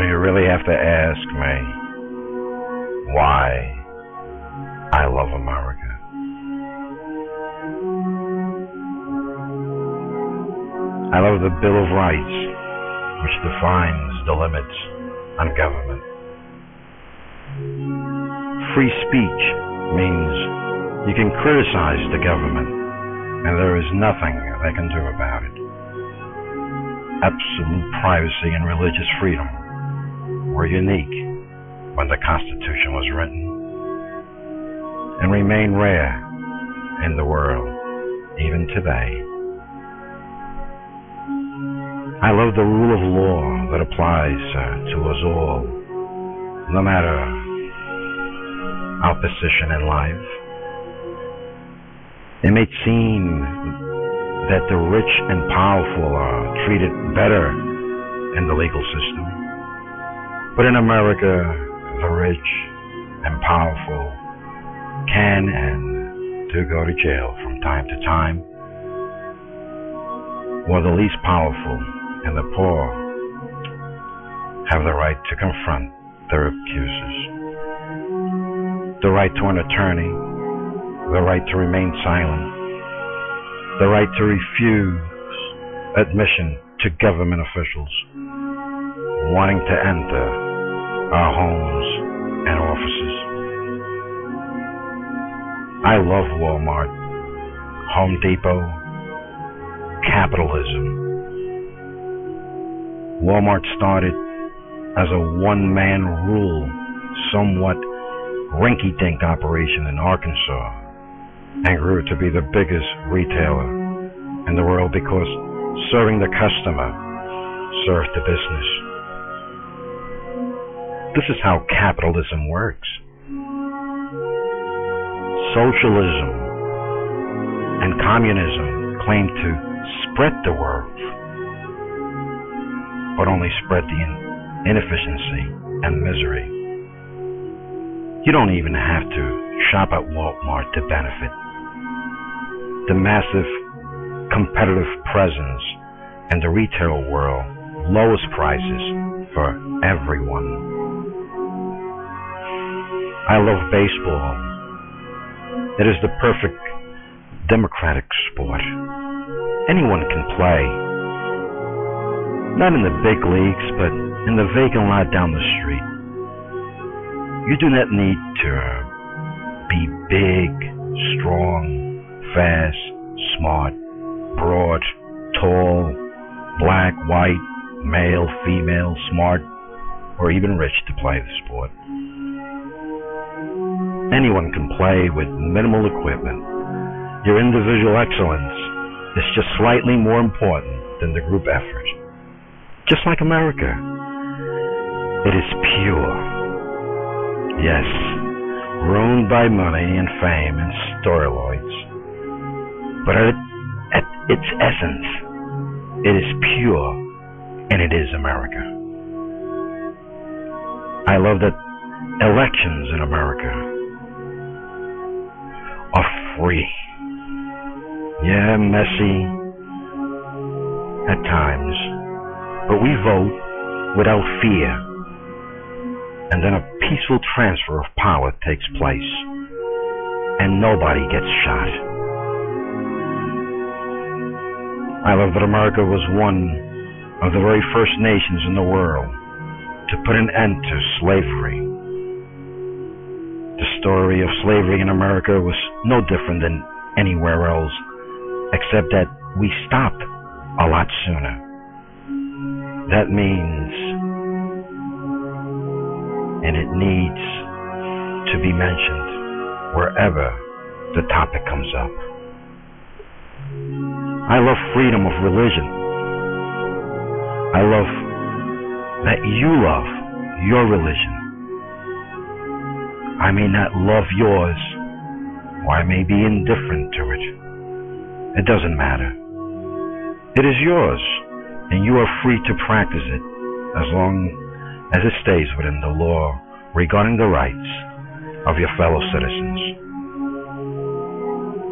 you really have to ask me why I love America. I love the Bill of Rights, which defines the limits on government. Free speech means you can criticize the government, and there is nothing they can do about it. Absolute privacy and religious freedom were unique when the Constitution was written, and remain rare in the world even today. I love the rule of law that applies to us all, no matter our position in life. It may seem that the rich and powerful are treated better in the legal system, but in America, the rich and powerful can and do go to jail from time to time, while the least powerful and the poor have the right to confront their accusers, the right to an attorney, the right to remain silent, the right to refuse admission to government officials wanting to enter our homes and offices. I love Walmart, Home Depot, capitalism. Walmart started as a one-man rule, somewhat rinky-dink operation in Arkansas, and grew to be the biggest retailer in the world because serving the customer served the business. This is how capitalism works. Socialism and communism claim to spread the wealth, but only spread the inefficiency and misery. You don't even have to shop at Walmart to benefit. The massive competitive presence in the retail world lowers prices for everyone. I love baseball. It is the perfect democratic sport. Anyone can play. Not in the big leagues, but in the vacant lot down the street. You do not need to be big, strong, fast, smart, broad, tall, black, white, male, female, smart, or even rich to play the sport. Anyone can play with minimal equipment. Your individual excellence is just slightly more important than the group effort. Just like America, it is pure. Yes, ruined by money and fame and steroids. But at its essence, it is pure, and it is America. I love that elections in America are free. Yeah, messy at times, but we vote without fear, and then a peaceful transfer of power takes place, and nobody gets shot. I love that America was one of the very first nations in the world to put an end to slavery. The story of slavery in America was no different than anywhere else, except that we stopped a lot sooner. That means, and it needs to be mentioned wherever the topic comes up. I love freedom of religion. I love that you love your religion. I may not love yours, or I may be indifferent to it. It doesn't matter. It is yours, and you are free to practice it as long as it stays within the law regarding the rights of your fellow citizens.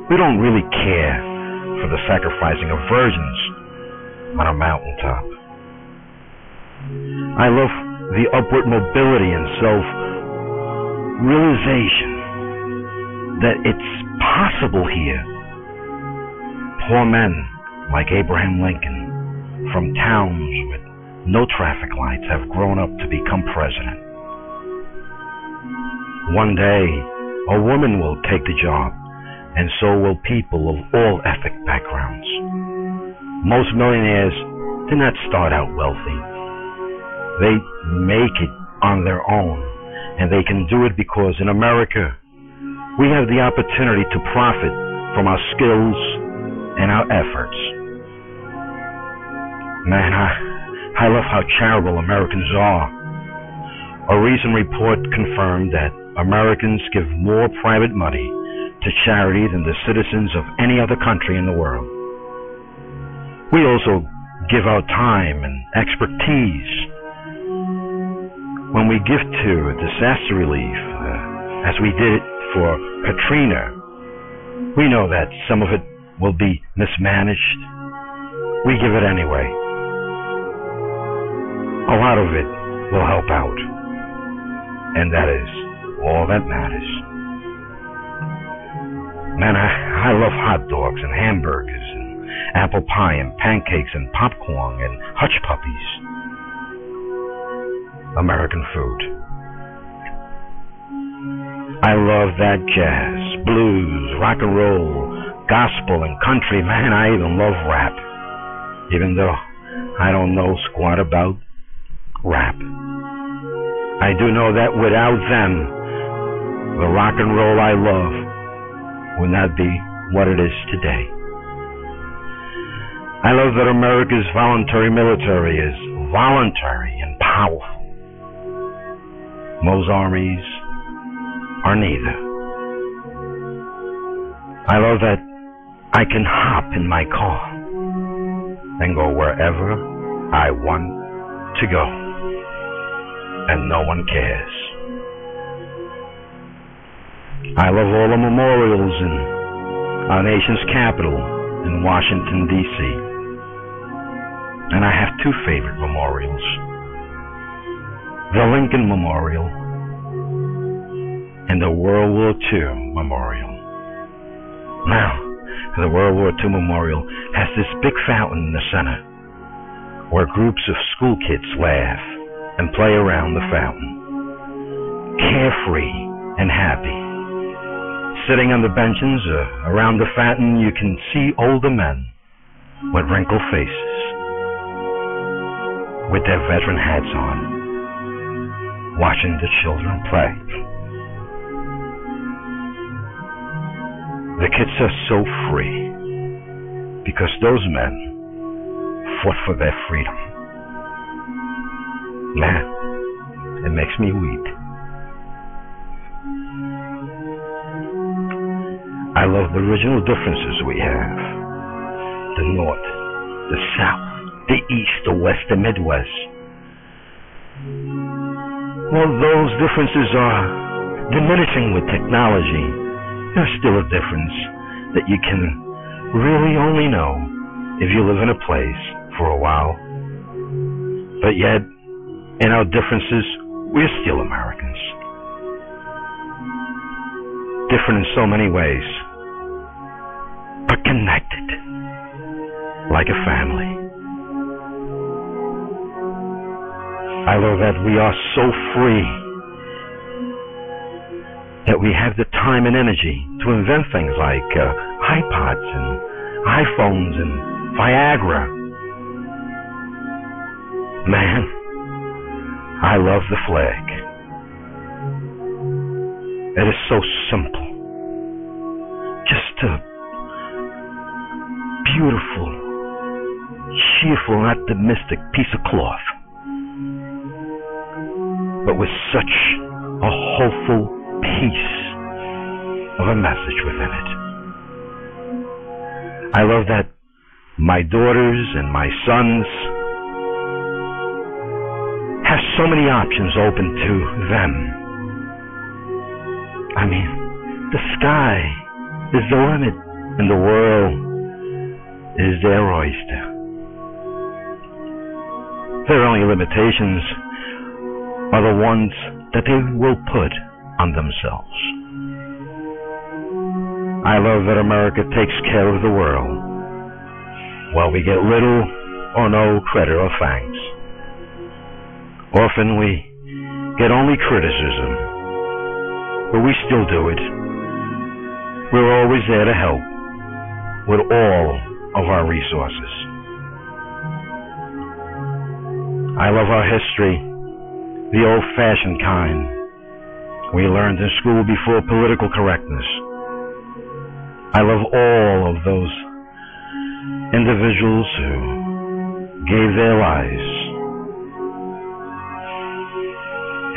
We don't really care for the sacrificing of virgins on a mountaintop. I love the upward mobility and self-realization that it's possible here. Poor men like Abraham Lincoln from towns with no traffic lights have grown up to become president. One day, a woman will take the job, and so will people of all ethnic backgrounds. Most millionaires do not start out wealthy. They make it on their own, and they can do it because in America, we have the opportunity to profit from our skills and our efforts. Man, I love how charitable Americans are. A recent report confirmed that Americans give more private money to charity than the citizens of any other country in the world. We also give our time and expertise. When we give to disaster relief, as we did for Katrina, we know that some of it will be mismanaged. We give it anyway. A lot of it will help out, and that is all that matters. Man, I love hot dogs and hamburgers and apple pie and pancakes and popcorn and hush puppies. American food. I love that jazz, blues, rock and roll, gospel and country. Man, I even love rap, even though I don't know squat about rap. I do know that without them, the rock and roll I love would not be what it is today. I love that America's voluntary military is voluntary and powerful. Most armies are neither. I love that I can hop in my car and go wherever I want to go, and no one cares. I love all the memorials in our nation's capital in Washington, D.C. And I have two favorite memorials. The Lincoln Memorial and the World War II Memorial. Now, the World War II Memorial has this big fountain in the center where groups of school kids laugh and play around the fountain, carefree and happy. Sitting on the benches around the fountain, you can see older men with wrinkled faces, with their veteran hats on, watching the children play. The kids are so free because those men fought for their freedom. Man, it makes me weep. I love the original differences we have. The North, the South, the East, the West, the Midwest. Well, those differences are diminishing with technology. There's still a difference that you can really only know if you live in a place for a while. But yet, in our differences, we're still Americans. Different in so many ways, but connected like a family. I love that we are so free that we have the time and energy to invent things like iPods and iPhones and Viagra. Man, I love the flag. It is so simple. Just a beautiful, cheerful, optimistic piece of cloth, but with such a hopeful piece of a message within it. I love that my daughters and my sons have so many options open to them. I mean, the sky is the limit, and the world is their oyster. Their only limitations are the ones that they will put on themselves. I love that America takes care of the world, while we get little or no credit or thanks. Often we get only criticism, but we still do it. We're always there to help with all of our resources. I love our history, the old-fashioned kind we learned in school before political correctness. I love all of those individuals who gave their lives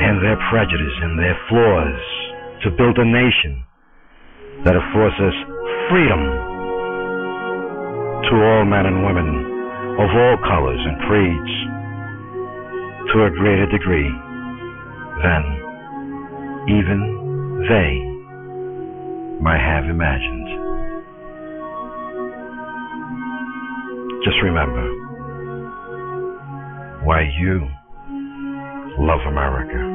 and their prejudice and their flaws to build a nation that affords us freedom to all men and women of all colors and creeds to a greater degree than even they might have imagined. Just remember why you love America.